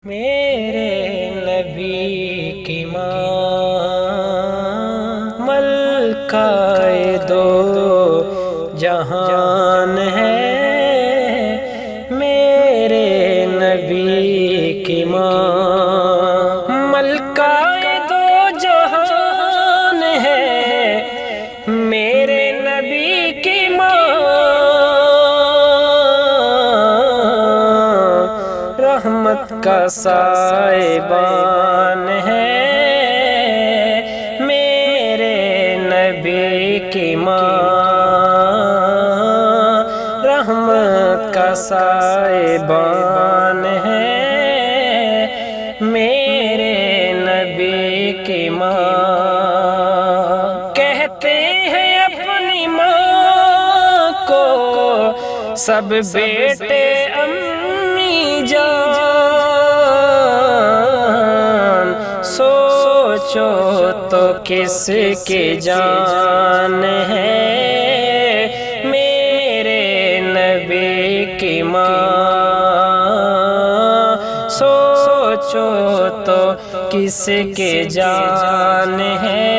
میرے نبی کی ماں ملکہ دو جہان ہے، میرے نبی کی ماں ملکہ دو جہان ہے، میرے نبی کی ماں رحمت کا سائبان ہے، میرے نبی کی ماں رحمت کا سائبان ہے، میرے نبی کی ماں کہتے ہیں اپنی ماں کو سب بیٹے امی جان، سوچو تو کس کی جان ہے، میرے نبی کی ماں سوچو تو کس کی جان ہے،